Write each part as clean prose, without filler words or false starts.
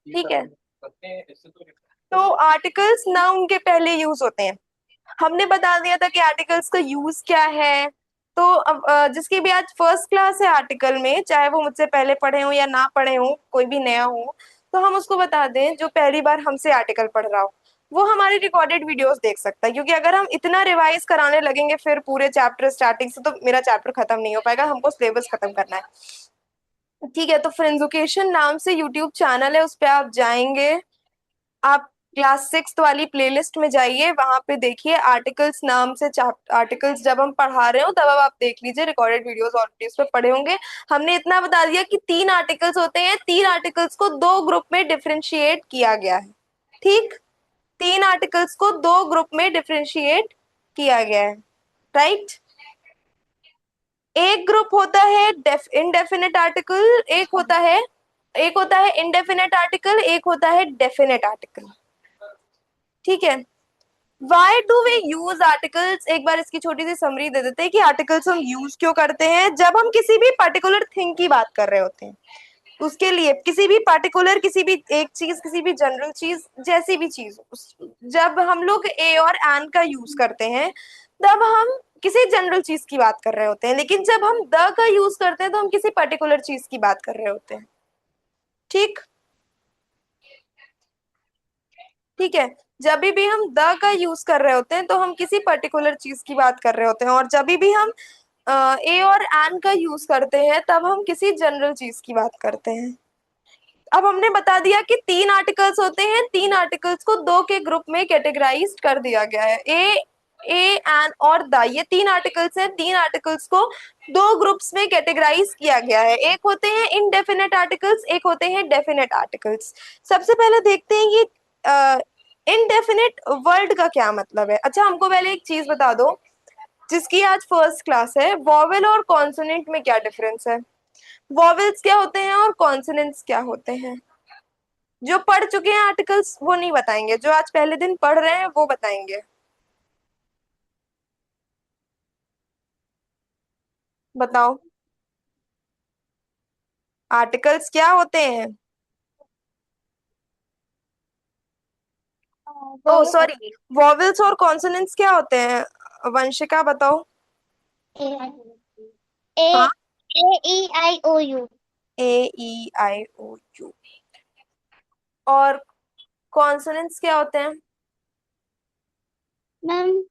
ठीक है। तो आर्टिकल्स नाउन के पहले यूज होते हैं। हमने बता दिया था कि आर्टिकल्स का यूज क्या है। तो अब जिसकी भी आज फर्स्ट क्लास है आर्टिकल में, चाहे वो मुझसे पहले पढ़े हो या ना पढ़े हो, कोई भी नया हो, तो हम उसको बता दें जो पहली बार हमसे आर्टिकल पढ़ रहा हो, वो हमारी रिकॉर्डेड वीडियोस देख सकता है। क्योंकि अगर हम इतना रिवाइज कराने लगेंगे फिर पूरे चैप्टर स्टार्टिंग से, तो मेरा चैप्टर खत्म नहीं हो पाएगा, हमको सिलेबस खत्म करना है। ठीक है, तो फ्रेंड्स नाम से यूट्यूब चैनल है, उस पर आप जाएंगे। आप क्लास 6 वाली प्लेलिस्ट में जाइए, वहां पे देखिए आर्टिकल्स नाम से आर्टिकल्स जब हम पढ़ा रहे हो तब अब आप देख लीजिए, रिकॉर्डेड वीडियोस ऑलरेडी उस पर पढ़े होंगे। हमने इतना बता दिया कि 3 आर्टिकल्स होते हैं, 3 आर्टिकल्स को 2 ग्रुप में डिफरेंशिएट किया गया है। ठीक, 3 आर्टिकल्स को 2 ग्रुप में डिफरेंशिएट किया गया है। राइट। एक ग्रुप होता है इनडेफिनेट आर्टिकल, एक होता है इनडेफिनेट आर्टिकल, एक होता है डेफिनेट आर्टिकल। ठीक है। Why do we use articles, एक बार इसकी छोटी सी समरी दे देते हैं कि आर्टिकल्स हम यूज क्यों करते हैं। जब हम किसी भी पर्टिकुलर थिंग की बात कर रहे होते हैं, उसके लिए किसी भी पर्टिकुलर, किसी भी एक चीज, किसी भी जनरल चीज, जैसी भी चीज, जब हम लोग ए और एन का यूज करते हैं तब हम किसी जनरल चीज की बात कर रहे होते हैं। लेकिन जब हम द का यूज करते हैं तो हम किसी पर्टिकुलर चीज की बात कर रहे होते हैं। ठीक। ठीक है। जब भी हम द का यूज कर रहे होते हैं तो हम किसी पर्टिकुलर चीज की बात कर रहे होते हैं, और जब भी हम ए और एन का यूज करते हैं तब हम किसी जनरल चीज की बात करते हैं। अब हमने बता दिया कि 3 आर्टिकल्स होते हैं, 3 आर्टिकल्स को 2 के ग्रुप में कैटेगराइज कर दिया गया है। ए एन और द, ये 3 आर्टिकल्स हैं। 3 आर्टिकल्स को 2 ग्रुप्स में कैटेगराइज किया गया है। एक होते हैं इनडेफिनेट आर्टिकल्स, एक होते हैं डेफिनेट आर्टिकल्स। सबसे पहले देखते हैं ये इनडेफिनेट वर्ड का क्या मतलब है। अच्छा, हमको पहले एक चीज बता दो, जिसकी आज फर्स्ट क्लास है, वॉवेल और कॉन्सोनेंट में क्या डिफरेंस है। वॉवेल्स क्या होते हैं और कॉन्सोनेंट्स क्या होते हैं। जो पढ़ चुके हैं आर्टिकल्स वो नहीं बताएंगे, जो आज पहले दिन पढ़ रहे हैं वो बताएंगे। बताओ, आर्टिकल्स क्या होते हैं। ओ वो सॉरी, वॉवेल्स और कॉन्सोनेंट्स क्या होते हैं। वंशिका बताओ। ए ए हाँ। AEIOU। A E I O U. और कॉन्सोनेंट्स क्या होते हैं। मैम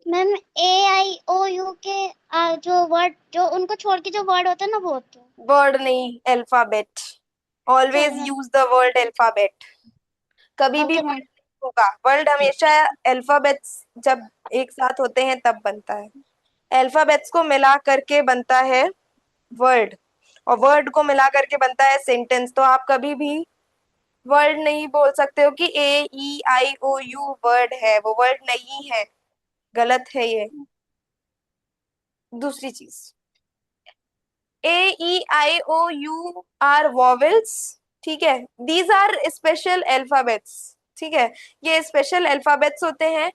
मैम AIOU के जो वर्ड, जो उनको छोड़ के जो वर्ड होते हैं ना, वो होते हैं। वर्ड नहीं, alphabet. Always sorry ma'am. Use the word alphabet. कभी भी ओके वर्ड मैम। नहीं होगा, वर्ड हमेशा अल्फाबेट्स जब एक साथ होते हैं तब बनता है। अल्फाबेट्स को मिला करके बनता है वर्ड, और वर्ड को मिला करके बनता है सेंटेंस। तो आप कभी भी वर्ड नहीं बोल सकते हो कि AEIOU वर्ड है, वो वर्ड नहीं है, गलत है ये। दूसरी चीज, AEIOU आर वॉवेल्स। ठीक है, दीज आर स्पेशल अल्फाबेट्स। ठीक है, ये स्पेशल अल्फाबेट्स होते हैं।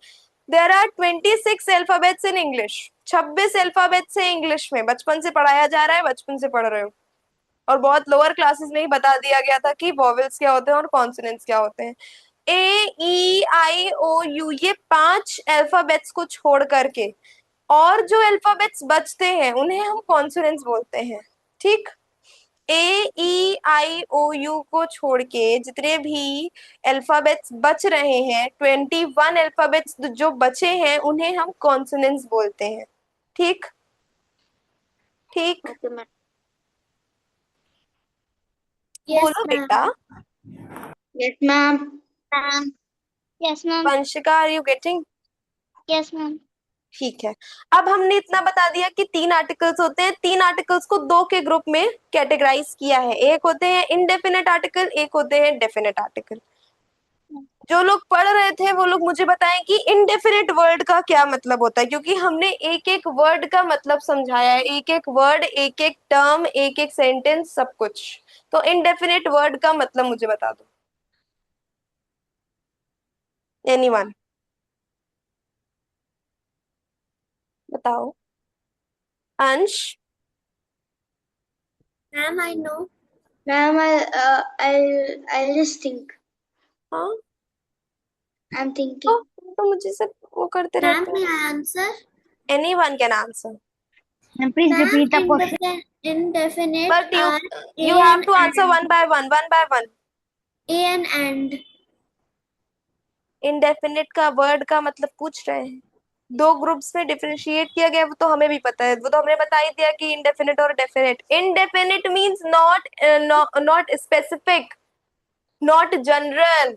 There are 26 alphabets in English. 26 alphabets है इंग्लिश में, बचपन से पढ़ाया जा रहा है, बचपन से पढ़ रहे हो। और बहुत लोअर क्लासेस में ही बता दिया गया था कि वॉवेल्स क्या होते हैं और कॉन्सोनेंट्स क्या होते हैं। AEIOU, ये 5 अल्फाबेट्स को छोड़ करके और जो अल्फाबेट्स बचते हैं उन्हें हम कॉन्सोनेंट्स बोलते हैं। ठीक। AEIOU को छोड़ के जितने भी अल्फाबेट्स बच रहे हैं, 21 अल्फाबेट्स जो बचे हैं, उन्हें हम कॉन्सोनेंट्स बोलते हैं। ठीक। ठीक। Okay ma'am. यस बोलो बेटा। Ma'am. Yes ma'am. Ma'am. Yes ma'am. Vanshika, are you getting. Yes ma'am. ठीक है। अब हमने इतना बता दिया कि 3 आर्टिकल्स होते हैं, 3 आर्टिकल्स को 2 के ग्रुप में कैटेगराइज किया है। एक होते हैं इनडेफिनेट आर्टिकल, एक होते हैं डेफिनेट आर्टिकल। जो लोग पढ़ रहे थे वो लोग मुझे बताएं कि इनडेफिनेट वर्ड का क्या मतलब होता है, क्योंकि हमने एक एक वर्ड का मतलब समझाया है, एक एक वर्ड, एक एक टर्म, एक एक सेंटेंस, सब कुछ। तो इनडेफिनेट वर्ड का मतलब मुझे बता दो, एनीवन, बताओ। अंश? Ma'am, I know. Ma'am, I'll just think. हाँ, I'm thinking. तो मुझे सब वो करते Ma'am, रहते may हैं। I answer? Anyone can answer, Ma'am, please repeat the question. Indefinite but are you A have and to answer and. one by one, one by one. A and. Indefinite का word का मतलब पूछ रहे हैं। दो groups में differentiate किया गया, वो तो हमें भी पता है, वो तो हमने बता ही दिया कि इनडेफिनिट और definite. Indefinite means not not specific, not general.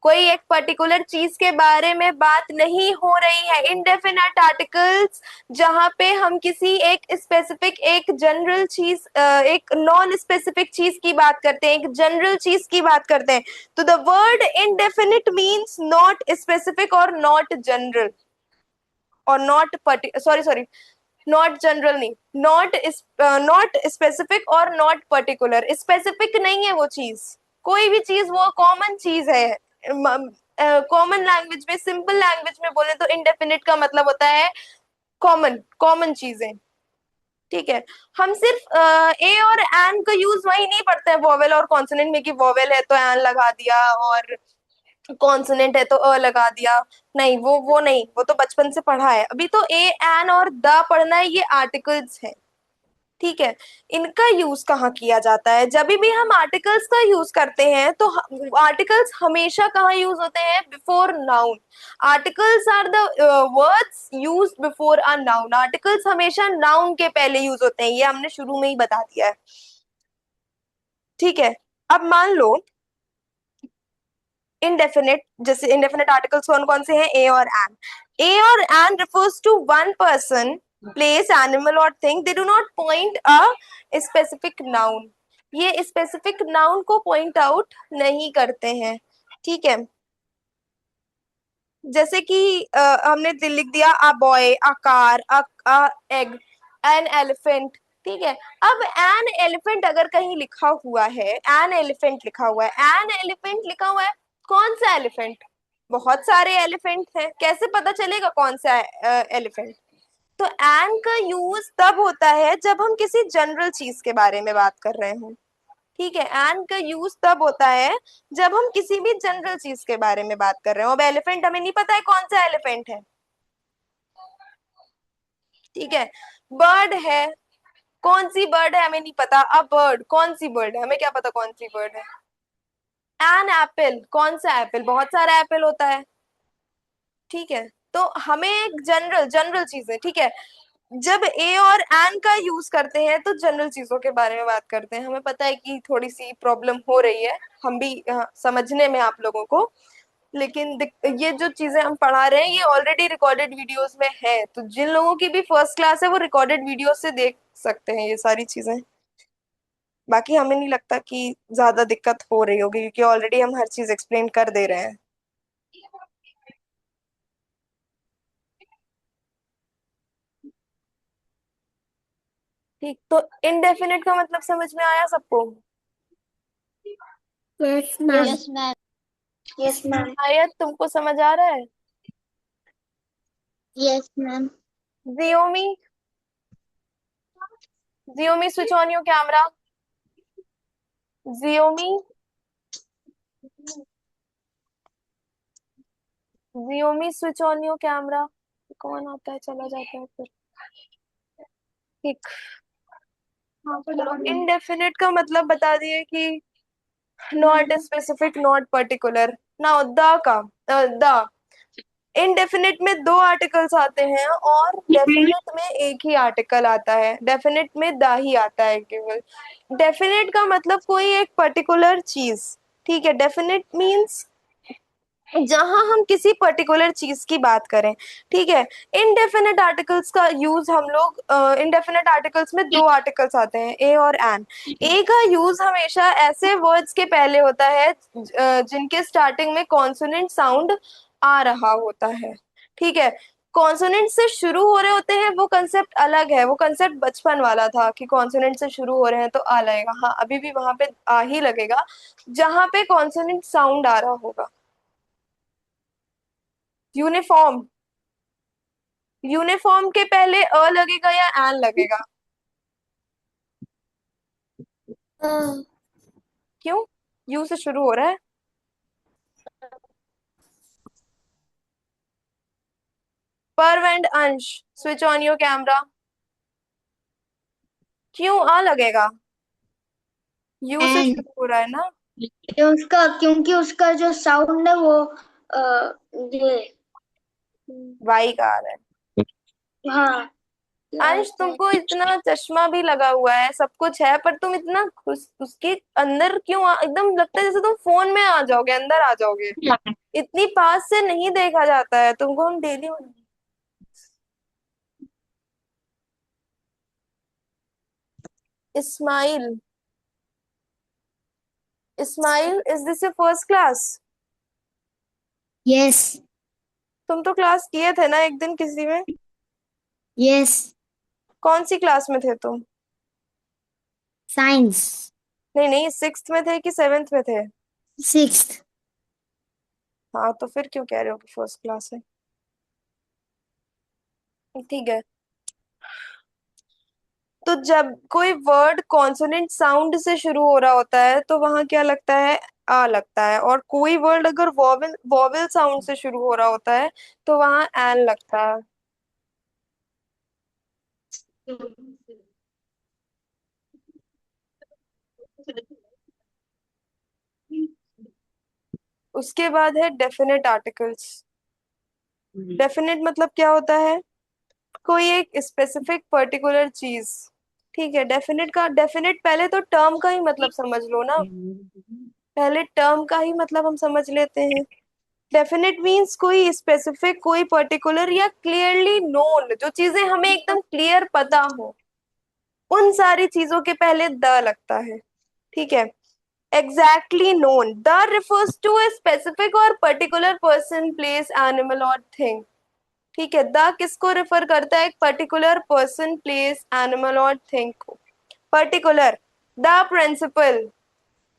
कोई एक पर्टिकुलर चीज के बारे में बात नहीं हो रही है। इनडेफिनेट आर्टिकल्स जहां पे हम किसी एक स्पेसिफिक, एक जनरल चीज, एक नॉन स्पेसिफिक चीज की बात करते हैं, एक जनरल चीज की बात करते हैं। तो the word indefinite means not specific और नॉट जनरल, और not sorry sorry, not general नहीं, नॉट नॉट स्पेसिफिक और नॉट पर्टिकुलर। स्पेसिफिक नहीं है वो चीज, कोई भी चीज, वो कॉमन चीज है। कॉमन लैंग्वेज में, सिंपल लैंग्वेज में बोले तो इनडेफिनिट का मतलब होता है कॉमन, कॉमन चीजें। ठीक है। हम सिर्फ ए और एन का यूज वही नहीं पढ़ते हैं वोवेल और कॉन्सोनेंट में, कि वोवेल है तो एन लगा दिया और कॉन्सोनेंट है तो अ लगा दिया। नहीं, वो नहीं, वो तो बचपन से पढ़ा है। अभी तो ए एन और द पढ़ना है, ये आर्टिकल्स है। ठीक है। इनका यूज कहाँ किया जाता है? जब भी हम आर्टिकल्स का यूज करते हैं तो आर्टिकल्स हमेशा कहाँ यूज होते हैं? Before noun. Articles are the words used before a noun. Articles हमेशा नाउन के पहले यूज होते हैं, ये हमने शुरू में ही बता दिया है। ठीक है। अब मान लो इनडेफिनेट, जैसे इनडेफिनेट आर्टिकल्स कौन कौन से हैं? ए और एन। ए और N refers to one person, place, animal or thing. They do not point a specific noun. ये स्पेसिफिक नाउन को पॉइंट आउट नहीं करते हैं। ठीक है। जैसे कि हमने दिल लिख दिया, a boy, a car, a egg, an elephant. ठीक है। अब एन एलिफेंट अगर कहीं लिखा हुआ है, एन एलिफेंट लिखा हुआ है, एन एलिफेंट लिखा हुआ है, कौन सा एलिफेंट? बहुत सारे एलिफेंट हैं, कैसे पता चलेगा कौन सा एलिफेंट? तो एन का यूज तब होता है जब हम किसी जनरल चीज के बारे में बात कर रहे हो। ठीक है। एंड का यूज तब होता है जब हम किसी भी जनरल चीज के बारे में बात कर रहे हो। अब एलिफेंट हमें नहीं पता है कौन सा एलिफेंट है। ठीक है। बर्ड है, कौन सी बर्ड है हमें नहीं पता। अब बर्ड, कौन सी बर्ड है, हमें क्या पता कौन सी बर्ड है। एन एप्पल, कौन सा एप्पल? बहुत सारा एप्पल होता है। ठीक है। तो हमें एक जनरल, जनरल चीज है। ठीक है। जब ए और एन का यूज करते हैं तो जनरल चीजों के बारे में बात करते हैं। हमें पता है कि थोड़ी सी प्रॉब्लम हो रही है, हम भी समझने में आप लोगों को। लेकिन ये जो चीजें हम पढ़ा रहे हैं ये ऑलरेडी रिकॉर्डेड वीडियोस में है, तो जिन लोगों की भी फर्स्ट क्लास है वो रिकॉर्डेड वीडियो से देख सकते हैं ये सारी चीजें। बाकी हमें नहीं लगता कि ज्यादा दिक्कत हो रही होगी, क्योंकि ऑलरेडी हम हर चीज एक्सप्लेन कर दे रहे हैं। ठीक, तो इनडेफिनेट का मतलब समझ में आया सबको? Yes, ma'am. Yes, ma'am. Yes, ma'am. आयत, तुमको समझ आ रहा है? Yes, ma'am. Xiaomi, Xiaomi switch on your camera. Xiaomi, Xiaomi switch on your camera. कौन आता है चला जाता है फिर। ठीक। चलो, इनडेफिनेट का मतलब बता दिए कि not specific, not particular. Now the का, द इनडेफिनिट में दो आर्टिकल्स आते हैं और डेफिनेट में एक ही आर्टिकल आता है। डेफिनेट में द ही आता है केवल। डेफिनेट का मतलब कोई एक पर्टिकुलर चीज। ठीक है। डेफिनेट मींस जहां हम किसी पर्टिकुलर चीज की बात करें। ठीक है। इनडेफिनेट आर्टिकल्स का यूज हम लोग, इनडेफिनेट आर्टिकल्स में दो आर्टिकल्स आते हैं, ए और एन। ए का यूज हमेशा ऐसे वर्ड्स के पहले होता है जिनके स्टार्टिंग में कॉन्सोनेंट साउंड आ रहा होता है। ठीक है। कॉन्सोनेंट से शुरू हो रहे होते हैं, वो कंसेप्ट अलग है। वो कंसेप्ट बचपन वाला था कि कॉन्सोनेंट से शुरू हो रहे हैं तो आ लगेगा। हाँ, अभी भी वहां पे आ ही लगेगा जहां पे कॉन्सोनेंट साउंड आ रहा होगा। यूनिफॉर्म, यूनिफॉर्म के पहले अ लगेगा या एन लगेगा? क्यों? यू से शुरू हो रहा है। पर्व एंड अंश, स्विच ऑन योर कैमरा। क्यों आ लगेगा? यू से एंड शुरू हो रहा है ना। क्योंकि उसका जो साउंड है वो ये वाई का आ रहा है। हाँ अंश, लाइक तुमको इतना चश्मा भी लगा हुआ है, सब कुछ है, पर तुम इतना खुश उसके अंदर क्यों एकदम लगता है जैसे तुम फोन में आ जाओगे, अंदर आ जाओगे। इतनी पास से नहीं देखा जाता है तुमको, हम daily. Ismail, Ismail, is this your first class? Yes तुम तो क्लास किए थे ना एक दिन किसी में। यस कौन सी क्लास में थे तुम? साइंस नहीं नहीं, सिक्स्थ में थे कि सेवेंथ में थे? सिक्स्थ हाँ, तो फिर क्यों कह रहे हो कि फर्स्ट क्लास है? ठीक है। तो जब कोई वर्ड कॉन्सोनेंट साउंड से शुरू हो रहा होता है तो वहां क्या लगता है? आ लगता है। और कोई वर्ड अगर वॉवेल वॉवेल साउंड से शुरू हो रहा होता है तो वहां एन लगता है। उसके बाद है डेफिनेट आर्टिकल्स। डेफिनेट मतलब क्या होता है? कोई एक स्पेसिफिक पर्टिकुलर चीज। ठीक है, डेफिनेट का डेफिनेट, पहले तो टर्म का ही मतलब समझ लो ना। पहले टर्म का ही मतलब हम समझ लेते हैं। डेफिनेट मीन्स कोई स्पेसिफिक, कोई पर्टिकुलर या क्लियरली नोन, जो चीजें हमें एकदम क्लियर पता हो, उन सारी चीजों के पहले द लगता है। ठीक है। Exactly known, the refers to a specific और पर्टिकुलर पर्सन, प्लेस, एनिमल और थिंग। ठीक है, द किसको रेफर करता है? एक पर्टिकुलर पर्सन, प्लेस, एनिमल और थिंग को। Particular, the principal.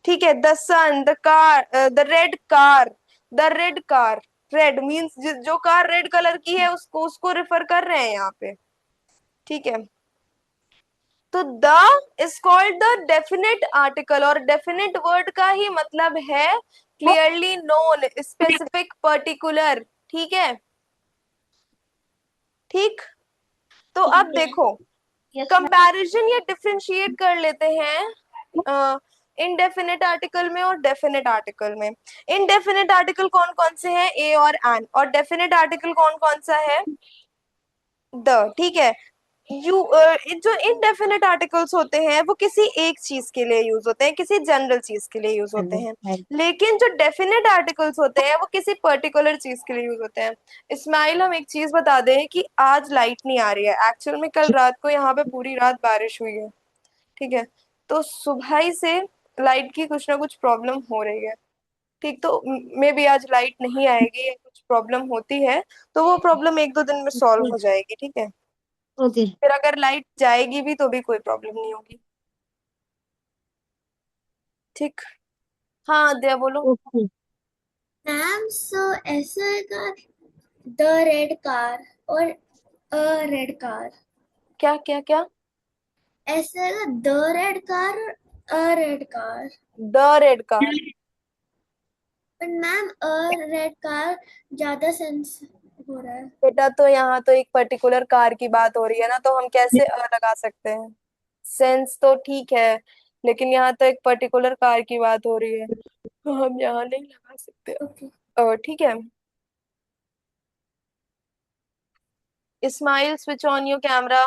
ठीक है, the sun, the car, the red car, the red car. Red means जो कार रेड कलर की है उसको उसको रेफर कर रहे हैं यहाँ पे। ठीक है। तो the is called the definite article, और डेफिनेट वर्ड का ही मतलब है क्लियरली नोन, स्पेसिफिक, पर्टिकुलर। ठीक है। ठीक। तो अब ठीक है देखो, यस मैम कंपैरिजन या डिफरेंशिएट कर लेते हैं इनडेफिनेट आर्टिकल में और डेफिनेट आर्टिकल में। इनडेफिनेट आर्टिकल कौन कौन से हैं? ए और एन। और डेफिनेट आर्टिकल कौन कौन सा है? द। ठीक है। जो इनडेफिनेट आर्टिकल्स होते हैं वो किसी एक चीज के लिए यूज होते हैं, किसी जनरल चीज के लिए यूज होते हैं। लेकिन जो डेफिनेट आर्टिकल्स होते हैं वो किसी पर्टिकुलर चीज के लिए यूज होते हैं। इस्माइल, हम एक चीज बता दें कि आज लाइट नहीं आ रही है, एक्चुअल में कल रात को यहाँ पे पूरी रात बारिश हुई है। ठीक है। तो सुबह ही से लाइट की कुछ ना कुछ प्रॉब्लम हो रही है। ठीक, तो मे बी आज लाइट नहीं आएगी या कुछ प्रॉब्लम होती है, तो वो प्रॉब्लम एक दो दिन में सॉल्व हो जाएगी। ठीक है। ओके फिर अगर लाइट जाएगी भी तो भी कोई प्रॉब्लम नहीं होगी। ठीक। हाँ दया, बोलो। ओके मैम सो ऐसा है का द रेड कार और अ रेड कार क्या क्या क्या? ऐसा है द रेड कार और a red car the red car. पर मैम अ रेड कार ज्यादा सेंस हो रहा है बेटा, तो यहाँ तो एक पर्टिकुलर कार की बात हो रही है ना, तो हम कैसे लगा सकते हैं? सेंस तो ठीक है, लेकिन यहाँ तो एक पर्टिकुलर कार की बात हो रही है, तो हम यहाँ नहीं लगा सकते। ओके ठीक है। Ismail, switch on your camera.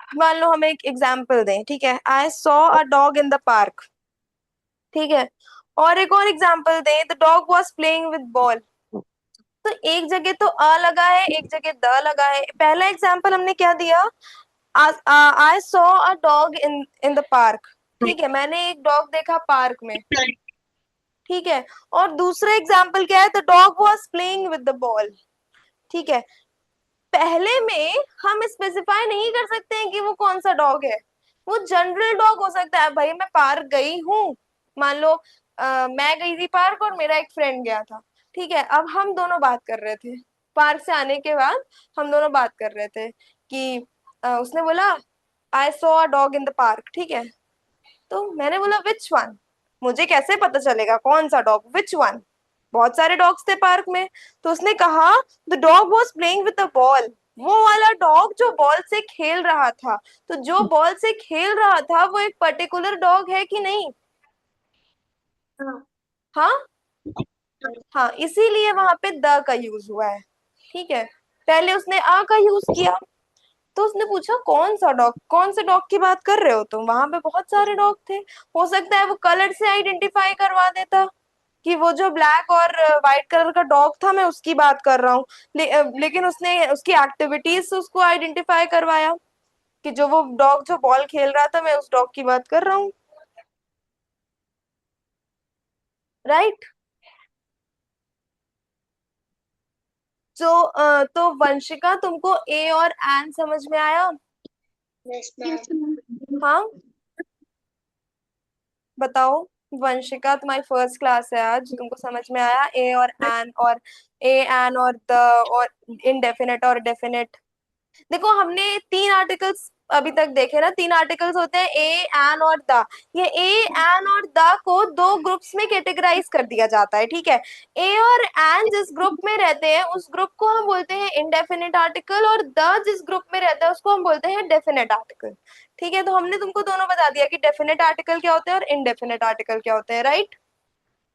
मान लो हम एक एग्जाम्पल दें। ठीक है, I saw a dog in the park. ठीक है। और एक और एग्जाम्पल दें, the dog was playing with ball. तो एक जगह तो अ लगा है, एक जगह द लगा है। पहला एग्जाम्पल हमने क्या दिया? आई saw a dog in in the park. ठीक है, मैंने एक डॉग देखा पार्क में। ठीक है। और दूसरा एग्जाम्पल क्या है? The dog was playing with the ball. ठीक है। पहले में हम स्पेसिफाई नहीं कर सकते हैं कि वो कौन सा डॉग है। वो जनरल डॉग हो सकता है, भाई मैं पार्क गई हूँ, मान लो मैं गई थी पार्क और मेरा एक फ्रेंड गया था। ठीक है, अब हम दोनों बात कर रहे थे। पार्क से आने के बाद हम दोनों बात कर रहे थे कि उसने बोला आई saw a dog in the park. ठीक है, तो मैंने बोला विच वन, मुझे कैसे पता चलेगा कौन सा डॉग, विच वन, बहुत सारे डॉग्स थे पार्क में। तो उसने कहा the dog was playing with the ball, वो वाला डॉग जो बॉल से खेल रहा था। तो जो बॉल से खेल रहा था वो एक पर्टिकुलर डॉग है कि नहीं? हाँ। हाँ। हाँ, इसीलिए वहां पे द का यूज हुआ है। ठीक है, पहले उसने आ का यूज किया। तो उसने पूछा कौन सा डॉग, कौन से डॉग की बात कर रहे हो तुम, वहां पे बहुत सारे डॉग थे। हो सकता है वो कलर से आइडेंटिफाई करवा देता कि वो जो ब्लैक और व्हाइट कलर का डॉग था मैं उसकी बात कर रहा हूँ। लेकिन उसने उसकी एक्टिविटीज से उसको आइडेंटिफाई करवाया कि जो वो डॉग जो बॉल खेल रहा था मैं उस डॉग की बात कर रहा हूँ। राइट। तो वंशिका, तुमको ए और एन समझ में आया? Yes ma'am. हाँ, बताओ। वंशिका, तुम्हारी फर्स्ट क्लास है आज, तुमको समझ में आया ए और ए एन और द और इनडेफिनेट और डेफिनेट? देखो, हमने तीन आर्टिकल्स अभी तक देखे ना, तीन आर्टिकल्स होते हैं ए एन और द। ये ए एन और द को दो ग्रुप्स में कैटेगराइज कर दिया जाता है। ठीक है, ए और एन जिस ग्रुप में रहते हैं उस ग्रुप को हम बोलते हैं इनडेफिनेट आर्टिकल, और द जिस ग्रुप में रहता है उसको हम बोलते हैं डेफिनेट आर्टिकल। ठीक है, तो हमने तुमको दोनों बता दिया कि डेफिनेट आर्टिकल क्या होते हैं और इनडेफिनेट आर्टिकल क्या होते हैं। राइट।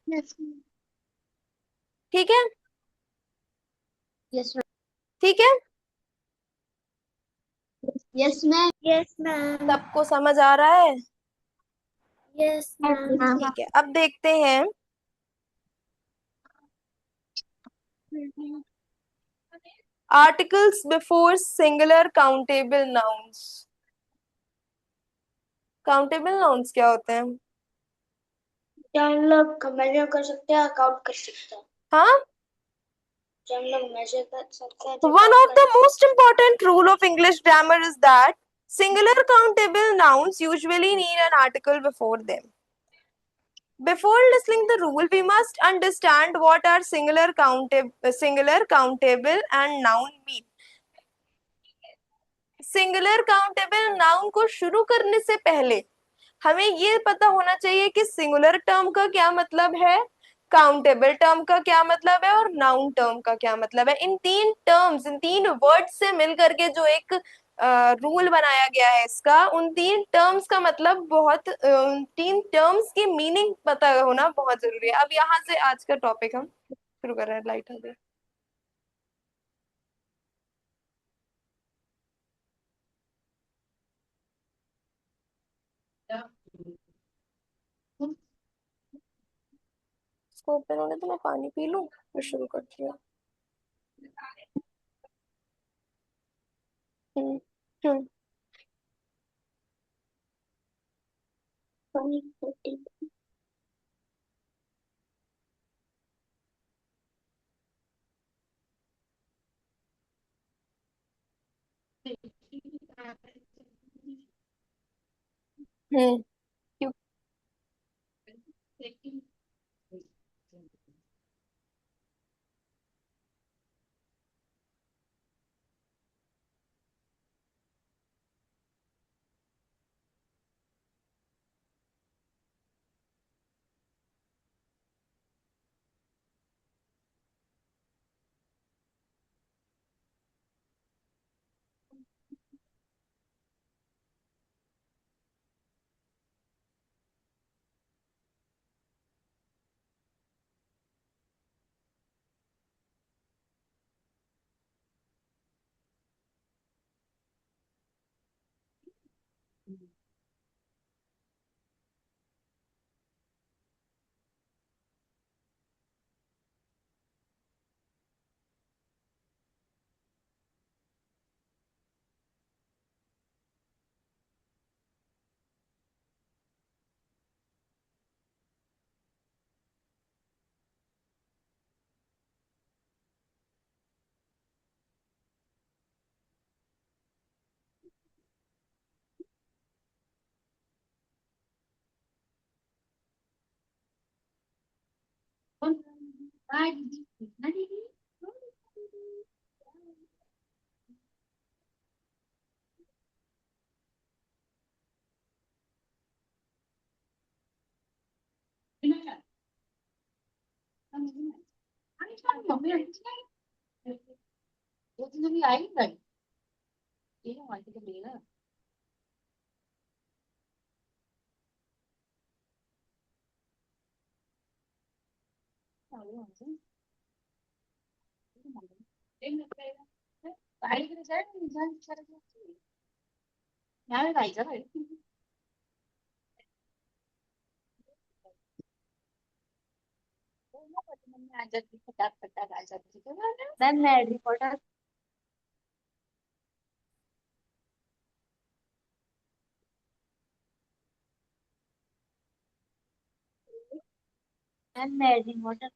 यस ठीक है। यस ठीक है, यस मैम। Yes ma'am. सबको समझ आ रहा है? Yes ma'am. ठीक है, अब देखते हैं। Articles before singular countable nouns. Countable nouns क्या होते हैं? क्या हम लोग मेजर कर सकते हैं, काउंट कर सकते हैं? हाँ, जो हम लोग मेजर कर सकते हैं, जो one काउंट of कर the सकते most important rule of English grammar is that singular countable nouns usually need an article before them. Before listening the rule, we must understand what are singular countable and noun mean. Singular countable noun को शुरू करने से पहले हमें ये पता होना चाहिए कि सिंगुलर टर्म का क्या मतलब है, काउंटेबल टर्म का क्या मतलब है और नाउन टर्म का क्या मतलब है। इन तीन टर्म्स, इन तीन वर्ड्स से मिल करके जो एक रूल बनाया गया है इसका, उन तीन टर्म्स का मतलब बहुत उन तीन टर्म्स की मीनिंग पता होना बहुत जरूरी है। अब यहाँ से आज का टॉपिक हम शुरू कर रहे हैं। लाइट हो गई। हैं। इसको ओपन होने तो मैं पानी पी लूं फिर शुरू करती हूँ। हम्म। हम्म। हम्म। क्यों? हाँ दीदी, कितना दीदी? मैम मैं हैरी पॉटर। मैम मैं Harry Potter.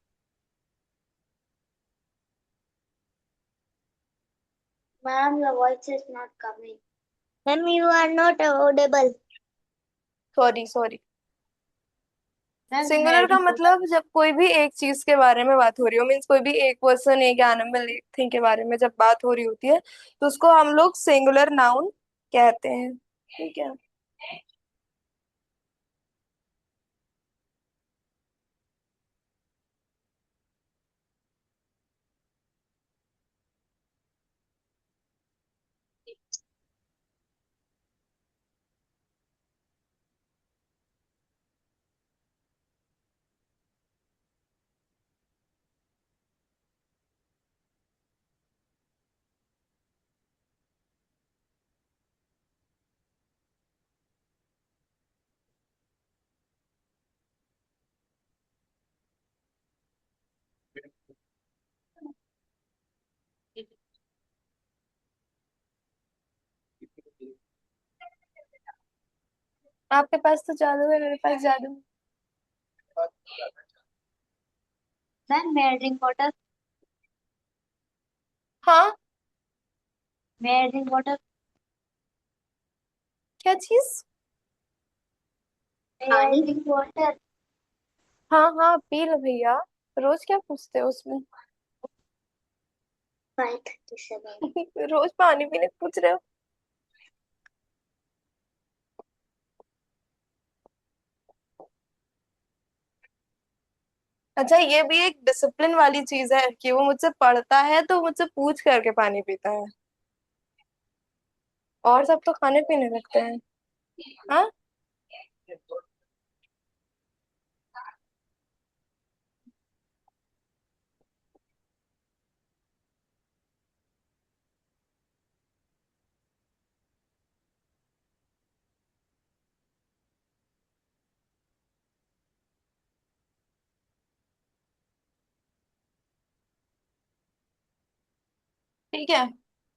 Ma'am, your voice is not coming. Ma'am, you are not audible. Sorry sorry. Ma'am मैं सिंगुलर का हैरी पॉटर। मतलब जब कोई भी एक चीज के बारे में बात हो रही हो, मीन्स कोई भी एक पर्सन, एक एनिमल, एक थिंग के बारे में जब बात हो रही होती है, तो उसको हम लोग सिंगुलर नाउन कहते हैं। ठीक है। आपके पास तो जादू है, मेरे पास जादू। मैम मैं हैरी पॉटर। हाँ। मैं हैरी पॉटर। क्या चीज? Harry Potter. हाँ हाँ, पी लो भैया। रोज क्या पूछते हो उसमें? 537। रोज पानी पीने पूछ रहे हो? अच्छा, ये भी एक डिसिप्लिन वाली चीज है कि वो मुझसे पढ़ता है तो मुझसे पूछ करके पानी पीता है। और सब तो खाने पीने लगते हैं। हाँ। ठीक है।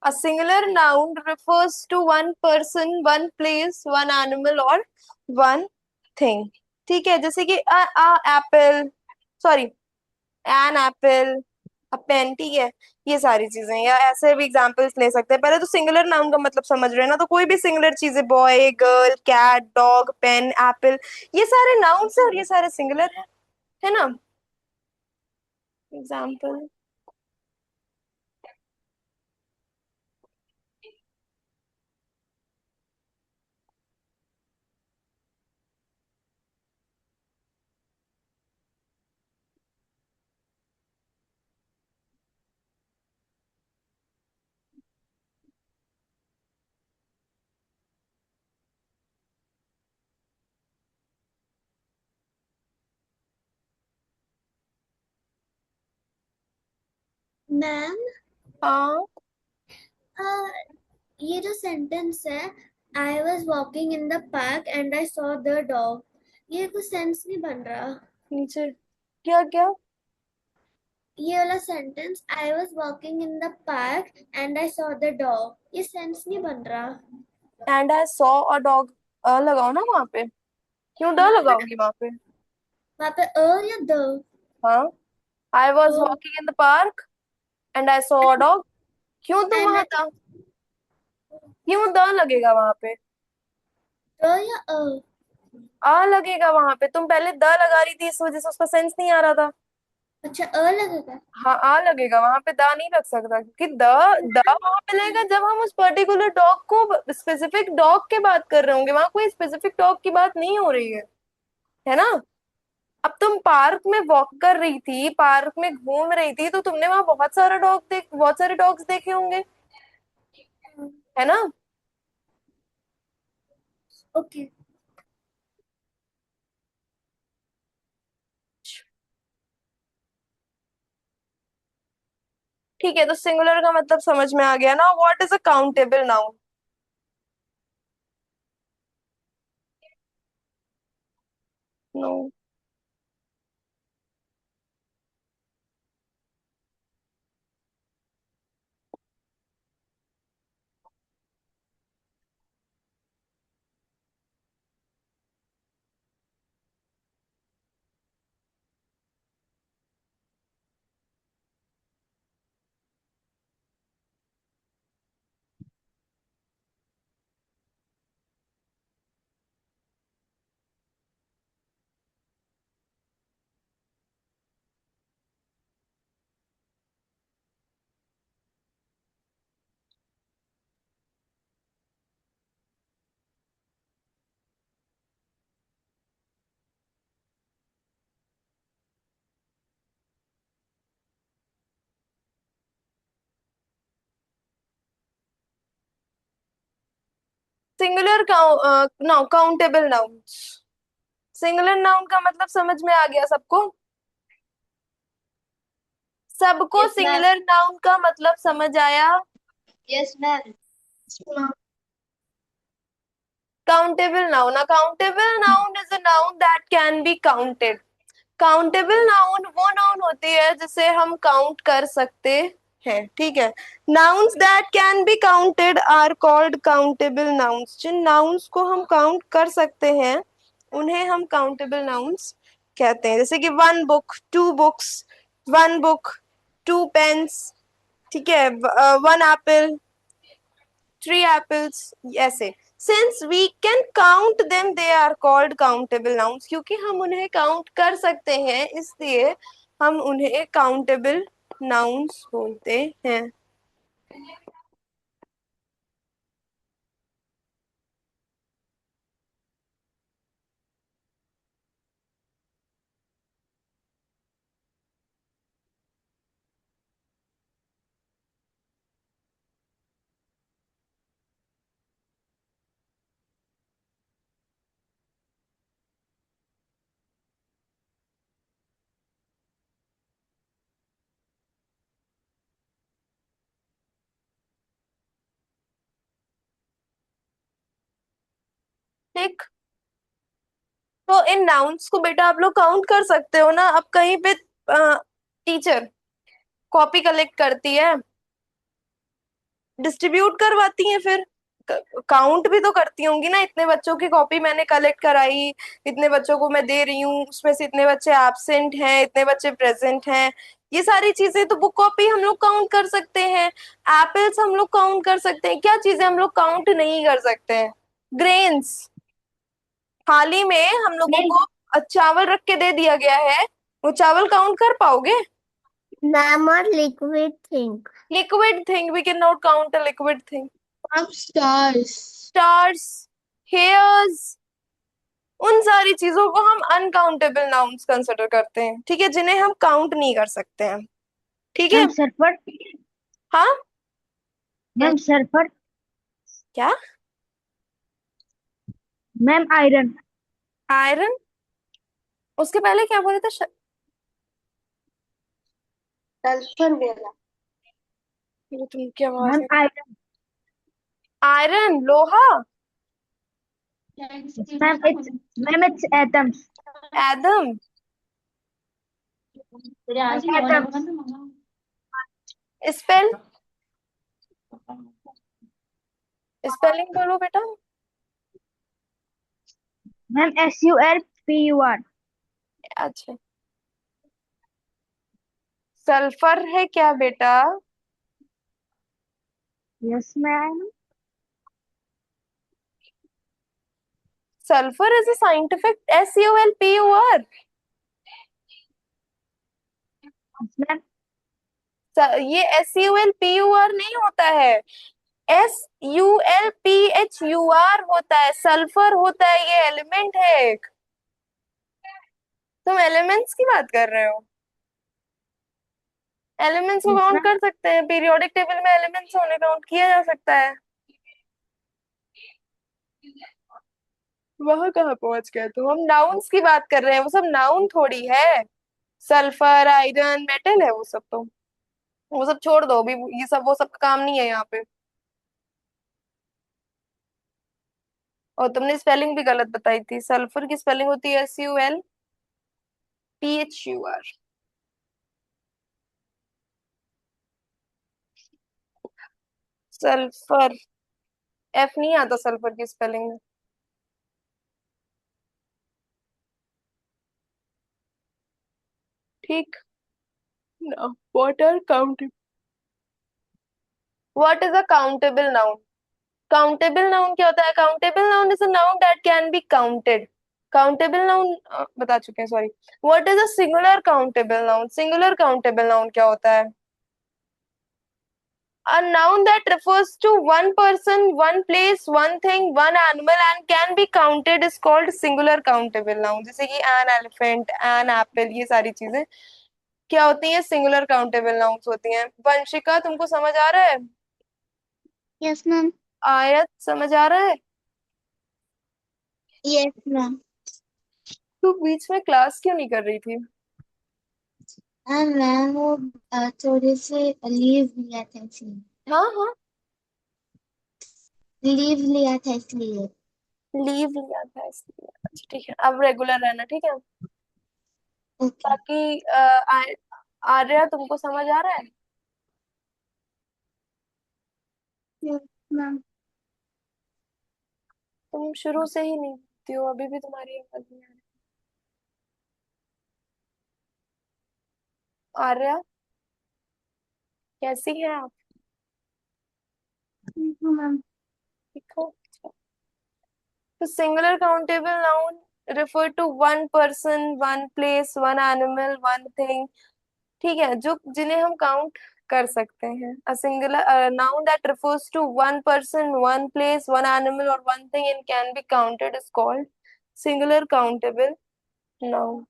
A singular noun refers to one person, one place, one animal और वन थिंग। ठीक है, जैसे कि apple, sorry, an apple, a pen. ठीक है। ये सारी चीजें, या ऐसे भी एग्जांपल्स ले सकते हैं। पहले तो सिंगुलर नाउन का मतलब समझ रहे हैं ना, तो कोई भी सिंगुलर चीजें, boy, girl, cat, dog, pen, apple, ये सारे नाउन्स है और ये सारे सिंगुलर है ना? एग्जाम्पल। मैम, हाँ। ये जो सेंटेंस है, I was walking in the park and I saw the dog, ये कुछ सेंस नहीं बन रहा। नीचे क्या क्या? ये वाला sentence, I was walking in the park and I saw the dog, ये सेंस नहीं बन रहा। And I saw a dog. लगाओ ना वहां पे। क्यों ड हाँ बट लगाओगी वहां पे? वहाँ पे या द? हाँ। I was oh, walking in the park and I saw a dog. क्यों तुम एंड वहां आई, था? क्यों द लगेगा वहां पे? द या अ? आ लगेगा वहां पे, तुम पहले द लगा रही थी, इस वजह से उसका सेंस नहीं आ रहा था। अच्छा, अ लगेगा। हाँ, आ लगेगा वहां पे, दा नहीं लग सकता, क्योंकि द द वहां पे लगेगा जब हम उस पर्टिकुलर डॉग को, स्पेसिफिक डॉग के बात कर रहे होंगे, वहां कोई स्पेसिफिक डॉग की बात नहीं हो रही है ना। अब तुम पार्क में वॉक कर रही थी, पार्क में घूम रही थी, तो तुमने वहां बहुत सारे डॉग्स देखे होंगे, है ना। ओके। ठीक है, तो सिंगुलर का मतलब समझ में आ गया ना। What is a countable noun? No. Singular countable noun, singular noun का मतलब समझ में आ गया सबको? सबको यस मैम। सिंगुलर नाउन का मतलब समझ आया? Yes ma'am. Countable noun, a countable noun is a noun that can be counted. Countable noun वो नाउन होती है जिसे हम काउंट कर सकते हैं, ठीक है। Nouns that can be counted are called countable nouns. जिन नाउन्स को हम काउंट कर सकते हैं उन्हें हम काउंटेबल नाउन्स कहते हैं। जैसे कि one book, two books, one book, two pens, ठीक है, वन एप्पल, थ्री एप्पल्स, ऐसे। Since we can count them they are called countable nouns. क्योंकि हम उन्हें काउंट कर सकते हैं इसलिए हम उन्हें काउंटेबल नाउन्स बोलते हैं। ठीक, तो इन नाउन्स को बेटा आप लोग काउंट कर सकते हो ना। अब कहीं पे टीचर कॉपी कलेक्ट करती है, डिस्ट्रीब्यूट करवाती हैं, फिर काउंट भी तो करती होंगी ना। इतने बच्चों की कॉपी मैंने कलेक्ट कराई, इतने बच्चों को मैं दे रही हूँ, उसमें से इतने बच्चे एब्सेंट हैं, इतने बच्चे प्रेजेंट हैं। ये सारी चीजें तो बुक कॉपी हम लोग काउंट कर सकते हैं। एप्पल्स हम लोग काउंट कर सकते हैं। क्या चीजें हम लोग काउंट नहीं कर सकते हैं? ग्रेन्स। थाली में हम लोगों नहीं को चावल रख के दे दिया गया है, वो चावल काउंट कर पाओगे? मैम, और liquid thing. Liquid thing, we can not count a liquid thing. Ma'am, stars. Stars, hairs, उन सारी चीजों को हम अनकाउंटेबल नाउन्स कंसिडर करते हैं, ठीक है, जिन्हें हम काउंट नहीं कर सकते हैं, ठीक है। मैम, सरफट। हाँ। मैम, सरफट। क्या? Ma'am, iron. आयरन? उसके पहले क्या बोले थे? सल्फर वेला। ये तुम क्या आवाज मैम, है? आयरन। आयरन, लोहा। Ma'am, it's atoms. एदम। एटम्स। स्पेल, स्पेलिंग बोलो बेटा। Ma'am, SULFUR। अच्छा, सल्फर है क्या बेटा? Yes ma'am. Sulphur is a scientific, SULPUR। Ma'am. ये SULPUR नहीं होता है, SULPHUR होता है, सल्फर होता है, ये एलिमेंट है एक। तुम एलिमेंट्स की बात कर रहे हो। एलिमेंट्स को यस काउंट मैम। कर सकते हैं, पीरियोडिक टेबल में एलिमेंट्स होने काउंट किया जा सकता है। वहां कहाँ पहुंच गए, तो हम नाउन्स की बात कर रहे हैं, वो सब नाउन थोड़ी है। सल्फर, आयरन, मेटल है वो सब तो। वो सब छोड़ दो अभी, ये सब वो सब का काम नहीं है यहाँ पे। और तुमने स्पेलिंग भी गलत बताई थी, सल्फर की स्पेलिंग होती है SULPHUR। सल्फर, F नहीं आता सल्फर की स्पेलिंग में। ठीक ना। What are countable, what is a countable noun? Countable noun क्या होता है? Countable noun is a noun that can be counted. Countable noun बता चुके हैं, sorry. What is a singular countable noun? Singular countable noun क्या होता है? A noun that refers to one person, one place, one thing, one animal and can be counted is called singular countable noun. जैसे कि an elephant, an apple, ये सारी चीजें क्या होती हैं? सिंगुलर काउंटेबल नाउन्स होती हैं। वंशिका, तुमको समझ आ रहा है? Yes ma'am. आयत, समझ आ रहा है? Yes ma'am. तू बीच में क्लास क्यों नहीं कर रही थी? मैम वो थोड़े से लीव लिया था इसलिए। हाँ हाँ, लीव लिया था इसलिए। लीव लिया था इसलिए। अच्छा ठीक है, अब रेगुलर रहना, ठीक है। ओके। बाकी आर्या, तुमको समझ आ रहा है? Yes ma'am. तुम शुरू से ही नहीं होती हो, अभी भी तुम्हारी आवाज नहीं आ रही। आर्या, कैसी है आप? मैम। ठीक हो? तो singular countable noun refer to one person, one place, one animal, one thing, ठीक है, जो जिन्हें हम काउंट कर सकते हैं। A singular noun that refers to one person, one place, one animal और one thing and can be counted is called singular countable noun.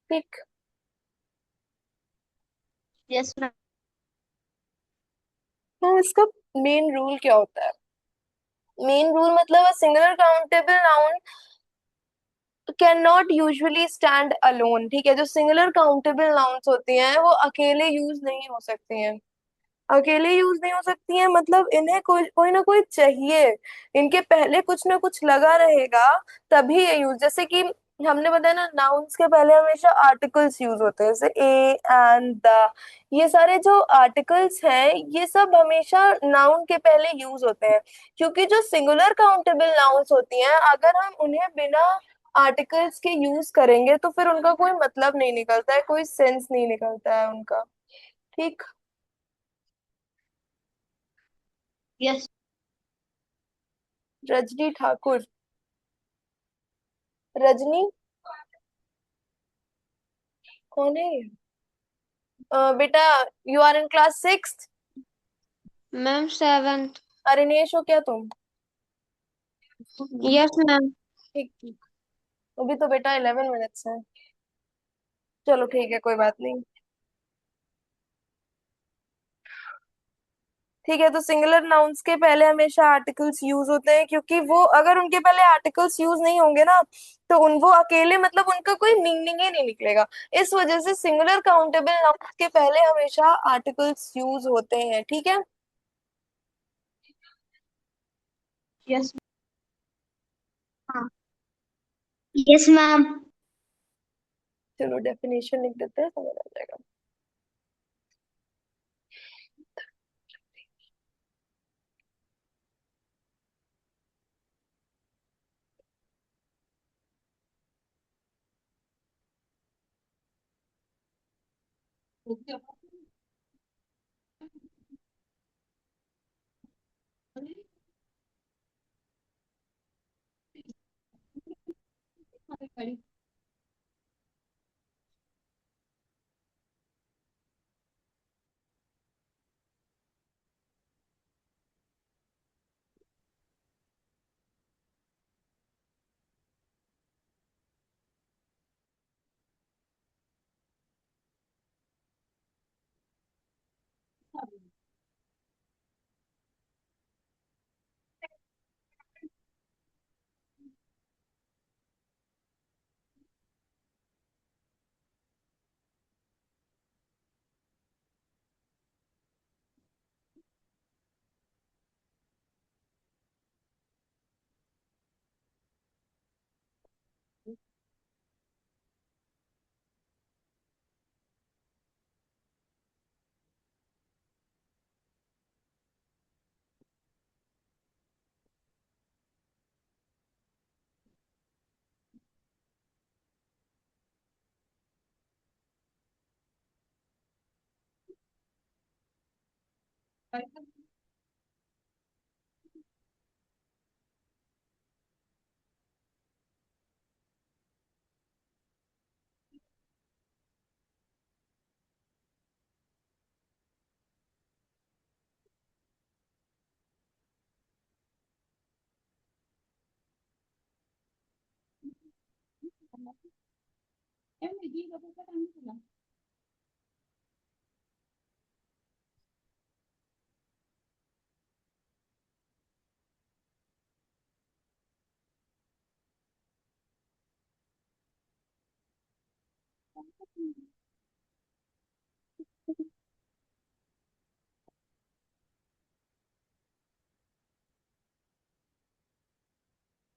ठीक। Yes ma'am. तो इसका मेन रूल क्या होता है? मेन रूल मतलब singular countable noun can not usually stand alone. ठीक है, जो सिंगुलर काउंटेबल नाउन्स होती हैं वो अकेले यूज नहीं हो सकती हैं। अकेले यूज नहीं हो सकती हैं मतलब इन्हें कोई कोई ना कोई चाहिए, इनके पहले कुछ ना कुछ लगा रहेगा, तभी ये यूज। जैसे कि हमने बताया ना, नाउन्स के पहले हमेशा आर्टिकल्स यूज होते हैं, जैसे ए एंड द। ये सारे जो आर्टिकल्स हैं ये सब हमेशा नाउन के पहले यूज होते हैं। क्योंकि जो सिंगुलर काउंटेबल नाउन्स होती हैं, अगर हम उन्हें बिना आर्टिकल्स के यूज करेंगे तो फिर उनका कोई मतलब नहीं निकलता है, कोई सेंस नहीं निकलता है उनका। ठीक। यस। रजनी ठाकुर, रजनी कौन है ये? बेटा, you are in class 6th? Ma'am 7th। Arinesh हो क्या तुम? Yes ma'am. ठीक ठीक। अभी तो बेटा 11 मिनट्स है। चलो ठीक है, कोई बात नहीं। ठीक है, तो सिंगुलर नाउन्स के पहले हमेशा आर्टिकल्स यूज होते हैं, क्योंकि वो अगर उनके पहले आर्टिकल्स यूज नहीं होंगे ना, तो उन वो अकेले मतलब उनका कोई मीनिंग ही नहीं निकलेगा। इस वजह से सिंगुलर काउंटेबल नाउन्स के पहले हमेशा आर्टिकल्स यूज होते हैं, ठीक है। यस। हाँ। Yes ma'am. चलो डेफिनेशन लिख देते हैं, समझ आ जाएगा।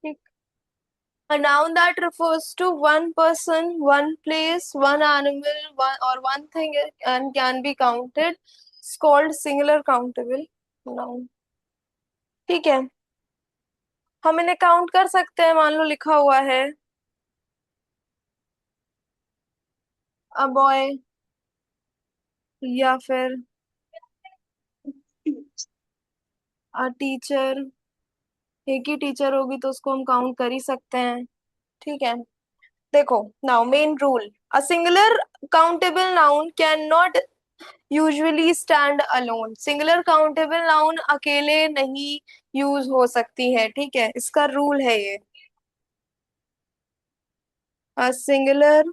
ठीक। A noun that refers to one person, one place, one animal, one thing and can be counted is called singular countable noun. ठीक है, हम इन्हें काउंट कर सकते हैं। मान लो लिखा हुआ है अ बॉय, या फिर अ टीचर। एक ही टीचर होगी तो उसको हम काउंट कर ही सकते हैं। ठीक है, देखो, now main rule, a singular countable noun can not usually stand alone. Singular countable noun अकेले नहीं यूज हो सकती है। ठीक है, इसका रूल है ये, अ singular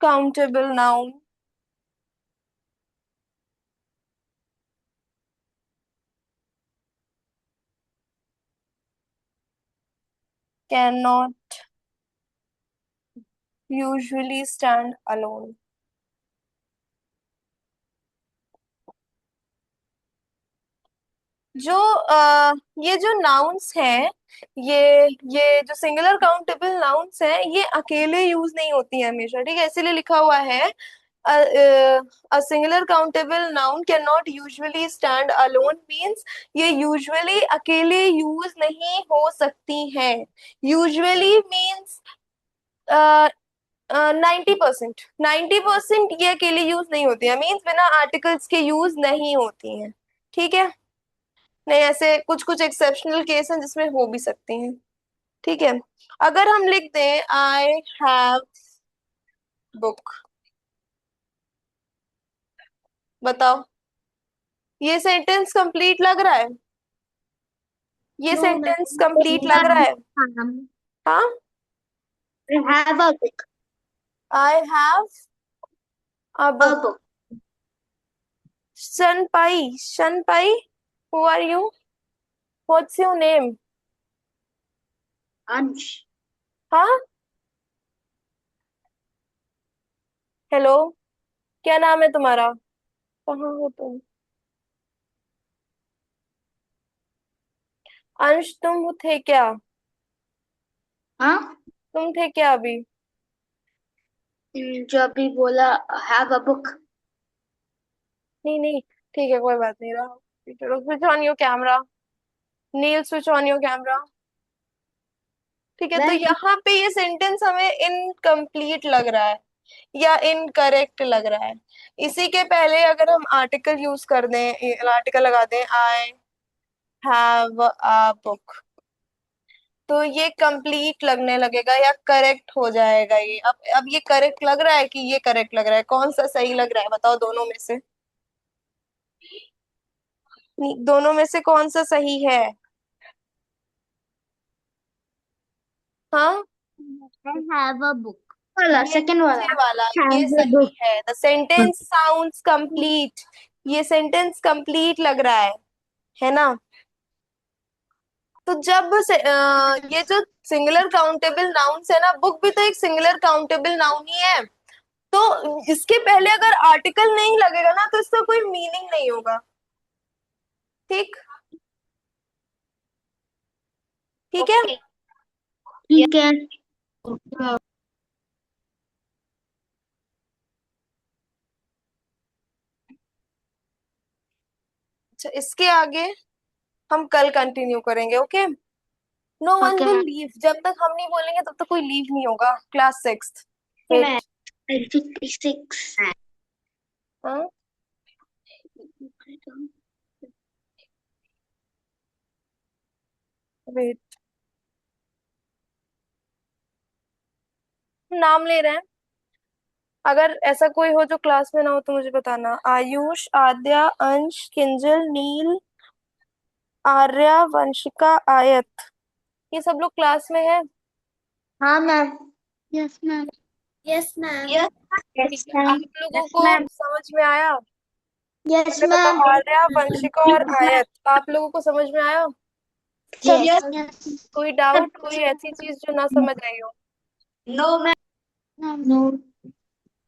countable noun can not usually stand alone. जो ये जो नाउन्स हैं, ये जो सिंगुलर काउंटेबल नाउन्स हैं, ये अकेले यूज नहीं होती हैं हमेशा। ठीक है, इसीलिए लिखा हुआ है a singular countable noun cannot usually stand alone, means ये usually अकेले यूज नहीं हो सकती हैं। usually means 90%, 90% ये अकेले यूज नहीं होती है, मीन्स बिना आर्टिकल्स के यूज नहीं होती हैं। ठीक है, नहीं, ऐसे कुछ कुछ एक्सेप्शनल केस हैं जिसमें हो भी सकती हैं। ठीक है, अगर हम लिख दें आई हैव बुक, बताओ, ये सेंटेंस कंप्लीट लग रहा है? ये नो सेंटेंस कंप्लीट लग रहा है? मैम, हाँ, I have a book. I have a A book. book. शनपाई, शनपाई, who are you, what's your name? Ansh. हाँ, हेलो, क्या नाम है तुम्हारा? कहाँ हो तुम? अंश, तुम थे क्या? हाँ, तुम थे क्या अभी? जो अभी बोला have a book. नहीं नहीं, ठीक है, कोई बात नहीं रहा। Switch on your camera, Neel switch on your camera. ठीक है, तो मैं यहाँ पे ये सेंटेंस हमें इनकम्प्लीट लग रहा है या इनकरेक्ट लग रहा है। इसी के पहले अगर हम आर्टिकल यूज कर दें, आर्टिकल लगा दें, आई हैव अ बुक, तो ये कंप्लीट लगने लगेगा या करेक्ट हो जाएगा ये। अब ये करेक्ट लग रहा है कि ये करेक्ट लग रहा है? कौन सा सही लग रहा है बताओ दोनों में से? दोनों में से कौन सा सही है? हाँ, I have a book. वाला ये सेकंड वाला नीचे वाला, ये have a सही book. है। द सेंटेंस साउंड्स कंप्लीट, ये सेंटेंस कंप्लीट लग रहा है ना? तो ये जो सिंगुलर काउंटेबल नाउन्स है ना, बुक भी तो एक सिंगुलर काउंटेबल नाउन ही है। तो इसके पहले अगर आर्टिकल नहीं लगेगा ना, तो इसका कोई मीनिंग नहीं होगा। ठीक, ठीक है। ओके, ठीक है। अच्छा, इसके आगे हम कल कंटिन्यू करेंगे, okay? No one okay will ma'am. Leave, जब तक हम नहीं बोलेंगे तब तक कोई लीव नहीं होगा। Class sixth, okay ma'am. 56. हाँ, वेट, नाम ले रहे हैं। अगर ऐसा कोई हो जो क्लास में ना हो तो मुझे बताना। आयुष, आद्या, अंश, किंजल, नील, आर्या, वंशिका, आयत, ये सब लोग क्लास में है। हाँ ma'am. Yes ma'am. Yes ma'am. Yes ठीक यस है, मैम। आप लोगों यस को मैम। समझ में आया? यस मैंने मैम। बताया आर्या, वंशिका और आयत, आप लोगों को समझ में आया? Yes yes. कोई डाउट, कोई ऐसी चीज जो ना समझ आई हो? No ma'am. नो।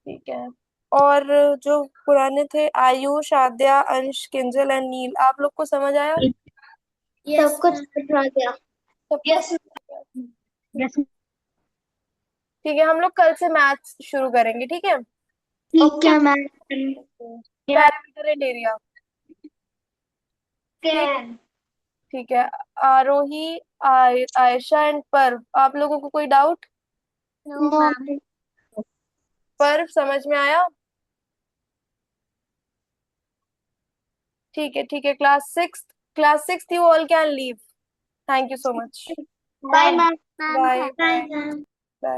ठीक है। और जो पुराने थे, आयुष, आद्या, अंश, किंजल एंड नील, आप लोग को समझ आया? सब कुछ समझ गया। सबको यस। समझ आया? यस। ठीक है, हम लोग कल से मैथ्स शुरू करेंगे, ठीक है? ठीक है मैम। Parameter and area. ठीक, कैन। ठीक है। आरोही, आयशा एंड पर्व, आप लोगों को कोई डाउट? No ma'am. पर्व समझ में आया? ठीक है, ठीक है। Class six you all can leave. Thank you so much. Bye ma'am. Bye bye bye. Ma'am.